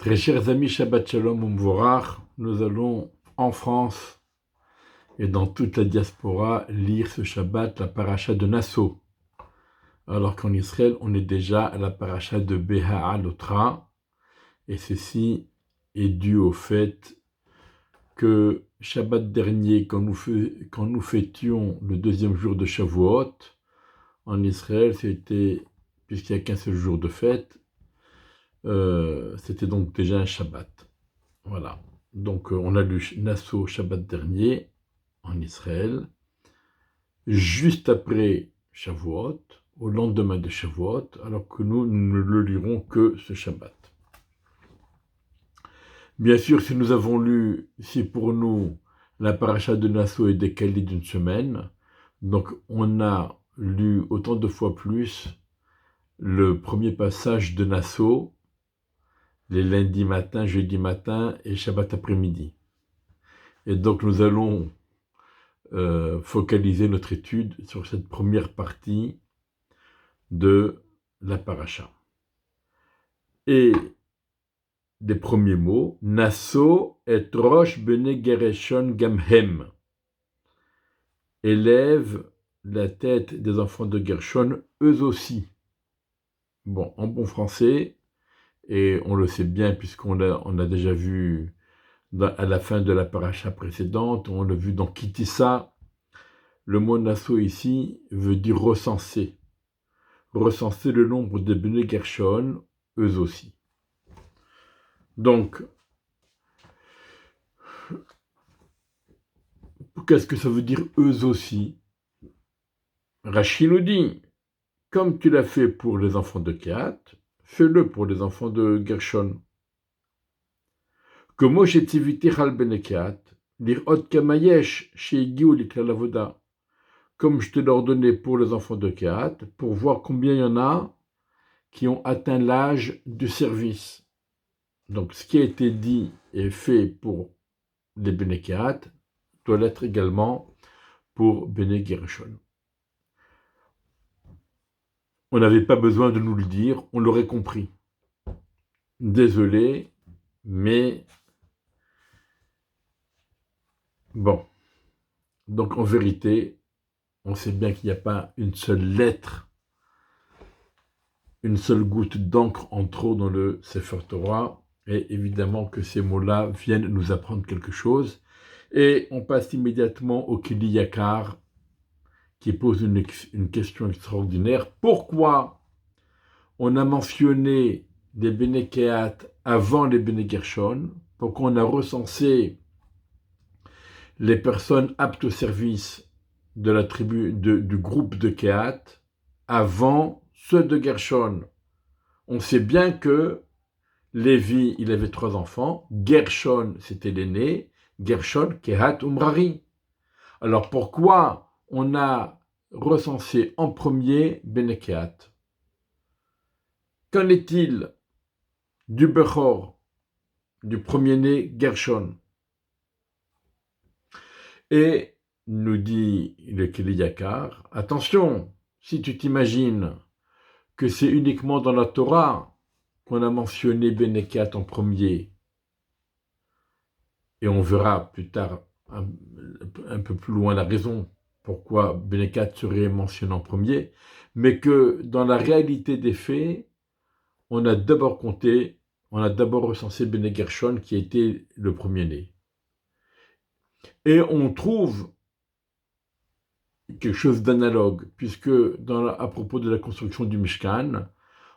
Très chers amis, Shabbat Shalom Umvorach, nous allons en France et dans toute la diaspora lire ce Shabbat la paracha de Nassau. Alors qu'en Israël, on est déjà à la paracha de Beha'alotra, et ceci est dû au fait que Shabbat dernier, quand nous fêtions le deuxième jour de Shavuot, en Israël, c'était, puisqu'il n'y a qu'un seul jour de fête, c'était donc déjà un Shabbat. Voilà. Donc on a lu Nassau Shabbat dernier en Israël, juste après Shavuot, au lendemain de Shavuot, alors que nous ne le lirons que ce Shabbat. Bien sûr, si nous avons lu, si pour nous la paracha de Nassau est décalée d'une semaine, donc on a lu autant de fois plus le premier passage de Nassau, les lundis matin, jeudi matin et Shabbat après-midi. Et donc nous allons focaliser notre étude sur cette première partie de la paracha. Et des premiers mots, Nassau et Rosh Bene Gereshon Gamhem, élève la tête des enfants de Gershon, eux aussi. Bon, en bon français, et on le sait bien puisqu'on a déjà vu à la fin de la paracha précédente, on l'a vu dans Kitissa, le mot Nassau ici veut dire recenser. Recenser le nombre de Bene Gershon, eux aussi. Donc, qu'est-ce que ça veut dire eux aussi? Rachid nous dit, comme tu l'as fait pour les enfants de Kehat, fais-le pour les enfants de Gershon. Que Moshe tiviti chal Bene Kehat, lirot kamayesh sheigiu liklal avoda. Comme je te l'ai ordonné pour les enfants de Kehat, pour voir combien il y en a qui ont atteint l'âge du service. Donc, ce qui a été dit et fait pour les Bene Kehat doit l'être également pour Bene Gershon. On n'avait pas besoin de nous le dire, on l'aurait compris. Désolé, mais bon. Donc en vérité, on sait bien qu'il n'y a pas une seule lettre, une seule goutte d'encre en trop dans le Sefer Torah, et évidemment que ces mots-là viennent nous apprendre quelque chose. Et on passe immédiatement au Kili Yakar, qui pose une question extraordinaire. Pourquoi on a mentionné les Bene Kehat avant les Bene Gershon? Pourquoi on a recensé les personnes aptes au service de la tribu du groupe de Kehat avant ceux de Gershon? On sait bien que Lévi, il avait 3 enfants, Gershon, c'était l'aîné, Gershon, Kehat, Umrari. Alors pourquoi on a recensé en premier Bene Kehat? Qu'en est-il du Bechor, du premier-né Gershon? Et nous dit le Kili Yakar, attention, si tu t'imagines que c'est uniquement dans la Torah qu'on a mentionné Bene Kehat en premier, et on verra plus tard un peu plus loin la raison pourquoi Bene Kehat serait mentionné en premier, mais que dans la réalité des faits, on a d'abord recensé Bene Gershon qui a été le premier-né. Et on trouve quelque chose d'analogue, puisque à propos de la construction du Mishkan,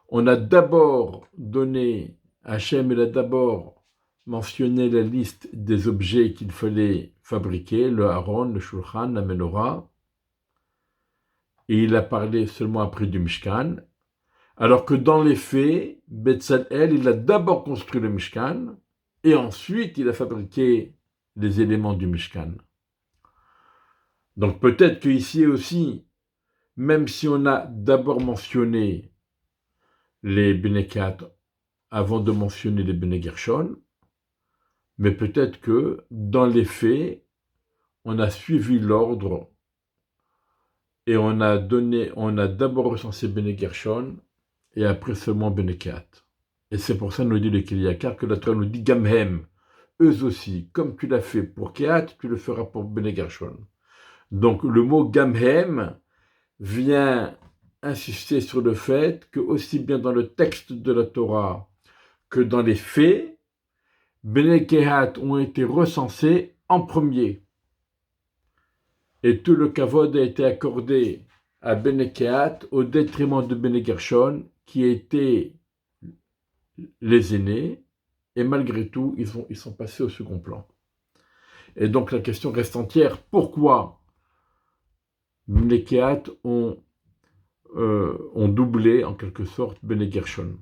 on a d'abord donné, Hachem a d'abord mentionné la liste des objets qu'il fallait fabriquer, le Haron, le Shulchan, la Menorah, et il a parlé seulement après du Mishkan, alors que dans les faits, Betzalel, il a d'abord construit le Mishkan, et ensuite il a fabriqué les éléments du Mishkan. Donc peut-être qu'ici aussi, même si on a d'abord mentionné les Bene Kehat avant de mentionner les Bene Gershon, mais peut-être que dans les faits, on a suivi l'ordre et on a d'abord recensé Bene Gershon et après seulement Bene Kehat. Et c'est pour ça, nous dit le Kiliakar, que la Torah nous dit Gamhem, eux aussi, comme tu l'as fait pour Kehat, tu le feras pour Bnei Gershon. Donc le mot Gamhem vient insister sur le fait que, aussi bien dans le texte de la Torah que dans les faits, Bnei Kehat ont été recensés en premier. Et tout le kavod a été accordé à Bnei Kehat au détriment de Bnei Gershon, qui étaient les aînés, et malgré tout, ils sont passés au second plan. Et donc la question reste entière, pourquoi Bnei Kehat ont doublé en quelque sorte Bnei Gershon?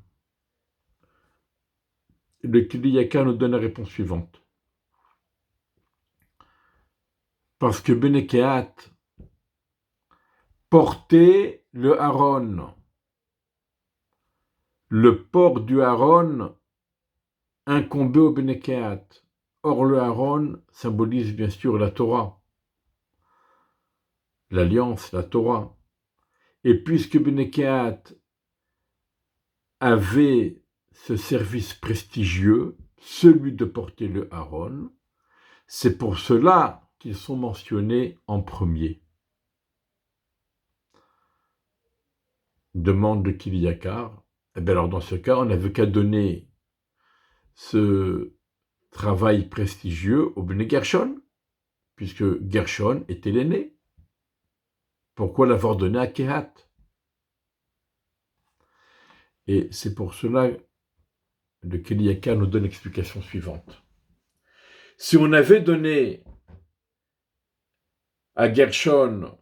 Le Kiliakar nous donne la réponse suivante. Parce que Bnei Kehat portait le Haron. Le port du Haron incombait au Bnei Kehat. Or, le Haron symbolise bien sûr la Torah, l'alliance, la Torah. Et puisque Bnei Kehat avait ce service prestigieux, celui de porter le Haron, c'est pour cela qu'ils sont mentionnés en premier. Demande de Kiliakar. Eh bien alors dans ce cas, on n'avait qu'à donner ce travail prestigieux au Bnei Gershon, puisque Gershon était l'aîné. Pourquoi l'avoir donné à Kehat? Et c'est pour cela que le Kiliakar nous donne l'explication suivante. Si on avait donné à Gershon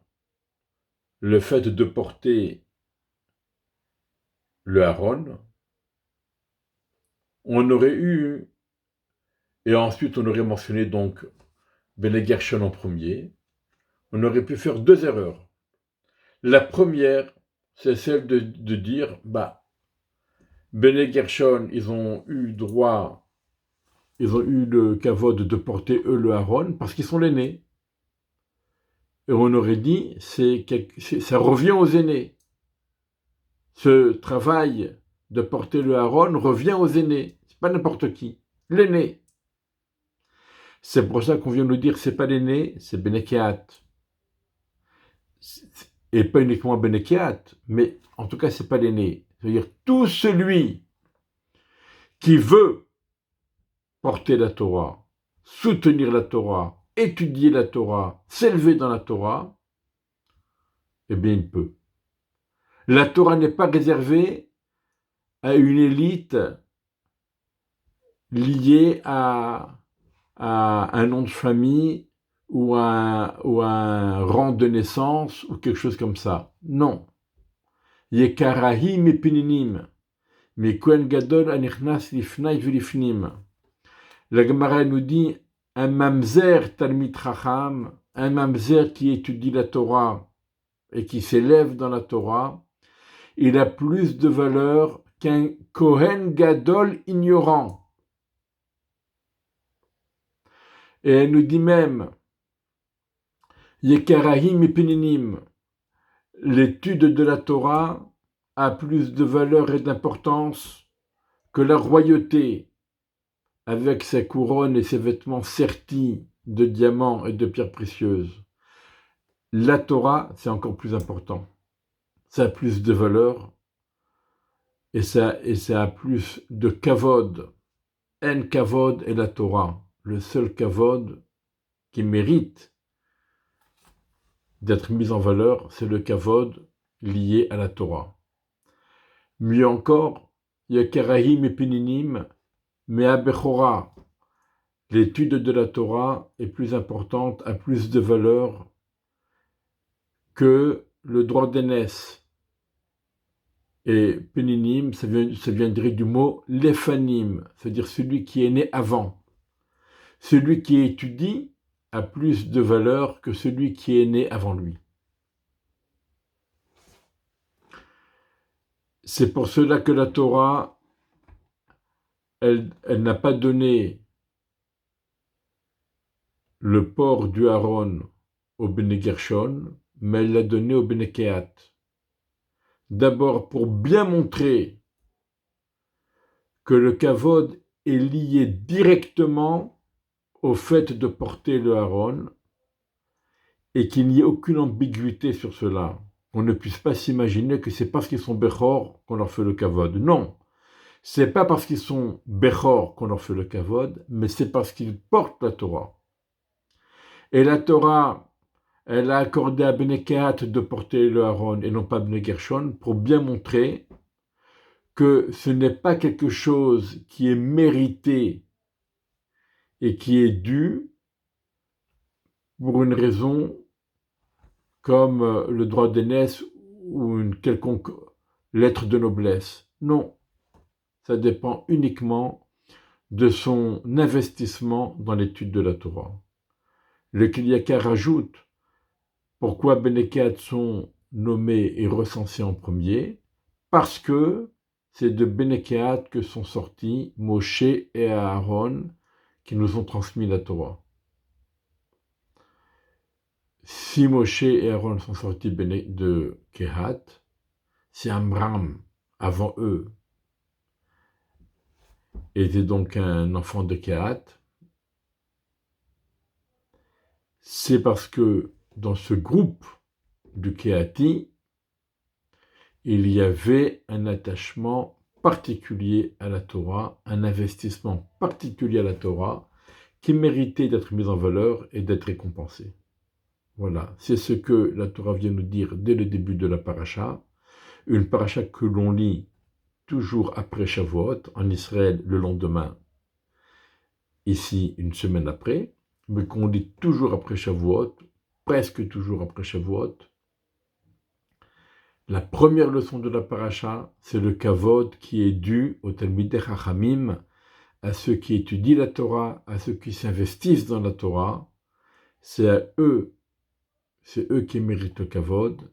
le fait de porter le Haron, on aurait eu, et ensuite on aurait mentionné donc Bnei Gershon en premier, on aurait pu faire deux erreurs. La première, c'est celle de dire, Bnei Gershon, ils ont eu le kavod de porter eux le Haron parce qu'ils sont l'aîné. Et on aurait dit, ça revient aux aînés. Ce travail de porter le Haron revient aux aînés. C'est pas n'importe qui. L'aîné. C'est pour ça qu'on vient nous dire, c'est pas l'aîné, c'est Bnei Kehat. Et pas uniquement Bnei Kehat, mais en tout cas, c'est pas l'aîné. C'est-à-dire, tout celui qui veut porter la Torah, soutenir la Torah, étudier la Torah, s'élever dans la Torah, eh bien, il peut. La Torah n'est pas réservée à une élite liée à un nom de famille ou à un rang de naissance ou quelque chose comme ça. Non. Yekarahim et peninim. Mais Kohen Gadol anichnas lifnai velifnim. La Gemara nous dit un mamzer talmid chacham, un mamzer qui étudie la Torah et qui s'élève dans la Torah, il a plus de valeur qu'un Kohen Gadol ignorant. Et elle nous dit même, Yekarahim et Peninim, l'étude de la Torah a plus de valeur et d'importance que la royauté, avec ses couronnes et ses vêtements sertis de diamants et de pierres précieuses. La Torah, c'est encore plus important. Ça a plus de valeur et ça a plus de kavod. En kavod est la Torah. Le seul kavod qui mérite d'être mis en valeur, c'est le kavod lié à la Torah. Mieux encore, Yekarahim et Peninim, mais à Bechora, l'étude de la Torah est plus importante, a plus de valeur que le droit d'aînesse. Et Peninim, ça viendrait du mot Lefanim, c'est-à-dire celui qui est né avant. Celui qui étudie a plus de valeur que celui qui est né avant lui. C'est pour cela que la Torah, elle n'a pas donné le port du Haron au Bnei Gershon, mais elle l'a donné au Bnei Kehat. D'abord pour bien montrer que le kavod est lié directement au fait de porter le haron et qu'il n'y ait aucune ambiguïté sur cela. On ne puisse pas s'imaginer que c'est parce qu'ils sont Bechor qu'on leur fait le kavod. Non, c'est pas parce qu'ils sont Bechor qu'on leur fait le kavod, mais c'est parce qu'ils portent la Torah. Et la Torah, elle a accordé à Bnei Kehat de porter le haron et non pas Bnei Gershon pour bien montrer que ce n'est pas quelque chose qui est mérité et qui est dû pour une raison comme le droit d'aînesse ou une quelconque lettre de noblesse. Non, ça dépend uniquement de son investissement dans l'étude de la Torah. Le Kiliaka rajoute pourquoi Bnei Kehat sont nommés et recensés en premier, parce que c'est de Bnei Kehat que sont sortis Moshe et Aaron qui nous ont transmis la Torah. Si Moshe et Aaron sont sortis de Kehat, si Amram, avant eux, était donc un enfant de Kehat, c'est parce que dans ce groupe du Kehati, il y avait un attachement particulier à la Torah, un investissement particulier à la Torah, qui méritait d'être mis en valeur et d'être récompensé. Voilà, c'est ce que la Torah vient nous dire dès le début de la paracha, une paracha que l'on lit toujours après Shavuot, en Israël le lendemain, ici une semaine après, mais qu'on lit toujours après Shavuot, presque toujours après Shavuot. La première leçon de la paracha, c'est le kavod qui est dû aux Talmidei Chachamim, à ceux qui étudient la Torah, à ceux qui s'investissent dans la Torah. C'est eux qui méritent le kavod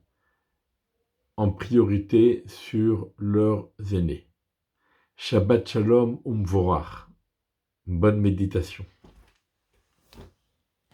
en priorité sur leurs aînés. Shabbat Shalom Umvorach. Bonne méditation.